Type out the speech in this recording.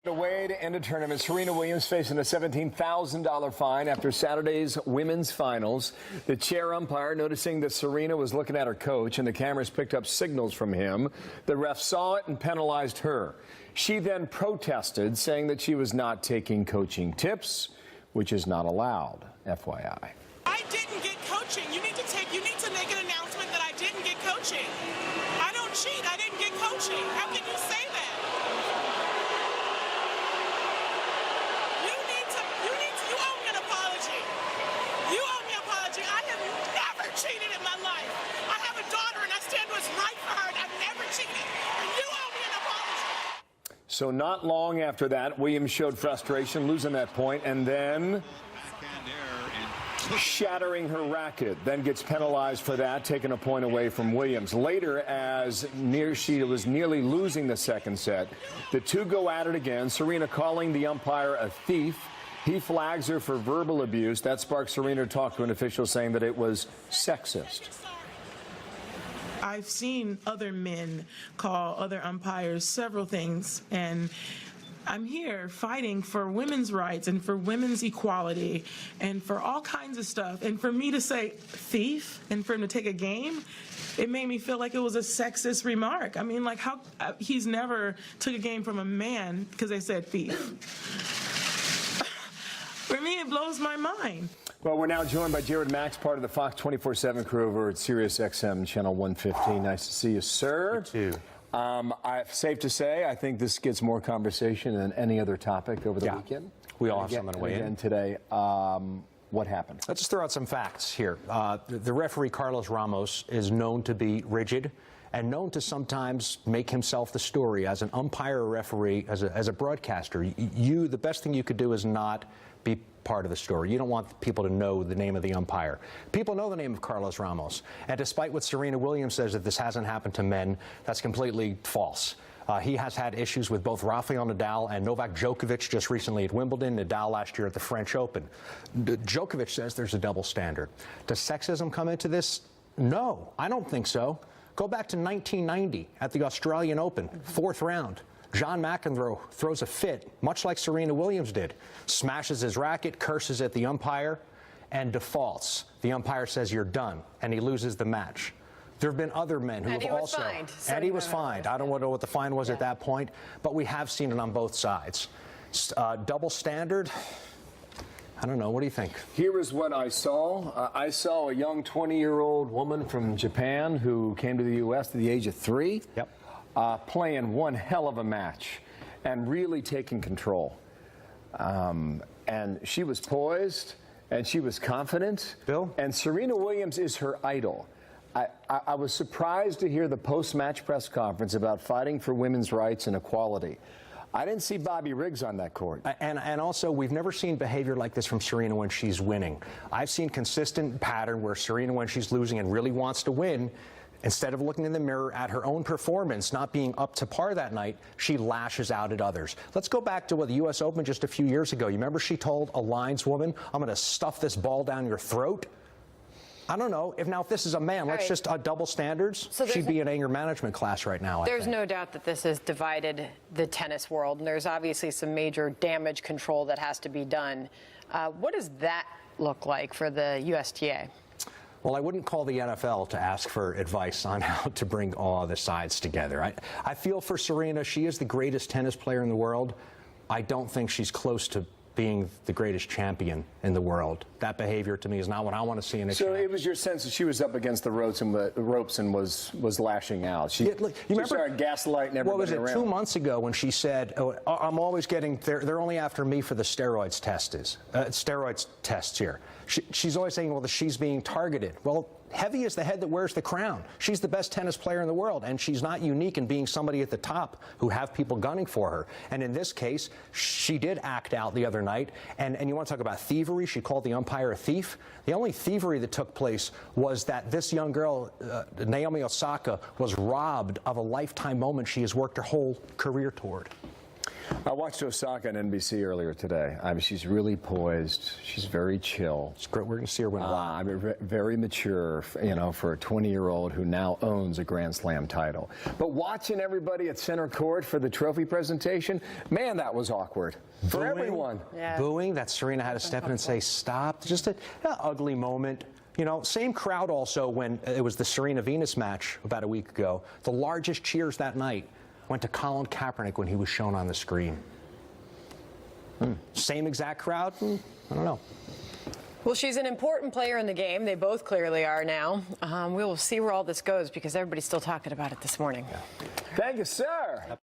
Away to end a tournament. Serena Williams facing a $17,000 fine after Saturday's women's finals. The chair umpire noticing that Serena was looking at her coach and the cameras picked up signals from him. The ref saw it and penalized her. She then protested, saying that she was not taking coaching tips, which is not allowed, FYI. I didn't get coaching. You need to make an announcement that I didn't get coaching. I don't cheat. I didn't get coaching. How can you say that? Cheated in my life. I have a daughter and I stand what's right for her, and I've never cheated. And you owe me an apology. So not long after that, Williams showed frustration, losing that point, and then shattering her racket. Then gets penalized for that, taking a point away from Williams. Later, as she was nearly losing the second set, the two go at it again, Serena calling the umpire a thief. He flags her for verbal abuse. That sparks Serena to talk to an official saying that it was sexist. I've seen other men call other umpires several things, and I'm here fighting for women's rights and for women's equality and for all kinds of stuff. And for me to say thief and for him to take a game, it made me feel like it was a sexist remark. I mean, like, how he's never took a game from a man because they said thief. For me, it blows my mind. Well, we're now joined by Jared Max, part of the Fox 24/7 crew over at Sirius XM Channel 115. Nice to see you, sir. You too. Safe to say, I think this gets more conversation than any other topic over the weekend. We all have something to weigh in. And today, what happened? Let's just throw out some facts here. The referee, Carlos Ramos, is known to be rigid and known to sometimes make himself the story. As an umpire or referee, as a broadcaster, the best thing you could do is not be part of the story. You don't want people to know the name of the umpire. People know the name of Carlos Ramos. And despite what Serena Williams says that this hasn't happened to men, that's completely false. He has had issues with both Rafael Nadal and Novak Djokovic just recently at Wimbledon, Nadal last year at the French Open. Djokovic says there's a double standard. Does sexism come into this? No, I don't think so. Go back to 1990 at the Australian Open, fourth round. John McEnroe throws a fit, much like Serena Williams did, smashes his racket, curses at the umpire, and defaults. The umpire says, "You're done," and he loses the match. There have been other men who have also... And he was fined. I don't know what the fine was at that point, but we have seen it on both sides. Double standard? I don't know. What do you think? Here is what I saw. I saw a young 20-year-old woman from Japan who came to the U.S. at the age of 3. Yep. Playing one hell of a match and really taking control. And she was poised and she was confident. Bill? And Serena Williams is her idol. I was surprised to hear the post-match press conference about fighting for women's rights and equality. I didn't see Bobby Riggs on that court. And also, we've never seen behavior like this from Serena when she's winning. I've seen consistent pattern where Serena, when she's losing and really wants to win, instead of looking in the mirror at her own performance, not being up to par that night, she lashes out at others. Let's go back to the U.S. Open just a few years ago. You remember she told a lineswoman, "I'm going to stuff this ball down your throat"? I don't know. If this is a man, let's just double standards. So she'd be in anger management class right now, I think. There's no doubt that this has divided the tennis world, and there's obviously some major damage control that has to be done. What does that look like for the USTA? Well, I wouldn't call the NFL to ask for advice on how to bring all the sides together. I feel for Serena. She is the greatest tennis player in the world. I don't think she's close to being the greatest champion in the world. That behavior to me is not what I want to see in a champion. So it was your sense that she was up against the ropes and was lashing out. She started gaslighting everybody around. What was it, 2 months ago when she said, "I'm always getting, they're only after me for the steroids tests here." She's always saying, well, she's being targeted. Well, heavy is the head that wears the crown. She's the best tennis player in the world, and she's not unique in being somebody at the top who have people gunning for her. And in this case, she did act out the other night. And you want to talk about thievery? She called the umpire a thief. The only thievery that took place was that this young girl, Naomi Osaka, was robbed of a lifetime moment she has worked her whole career toward. I watched Osaka on NBC earlier today. I mean, she's really poised. She's very chill. It's great. We're going to see her win a lot. I mean, very mature, you know, for a 20-year-old who now owns a Grand Slam title. But watching everybody at center court for the trophy presentation, man, that was awkward for everyone. Yeah. Booing that Serena had to step in and say, stop. Just an ugly moment. You know, same crowd also when it was the Serena-Venus match about a week ago. The largest cheers that night went to Colin Kaepernick when he was shown on the screen. Same exact crowd? I don't know. Well, she's an important player in the game. They both clearly are now. We will see where all this goes because everybody's still talking about it this morning. Thank you, sir.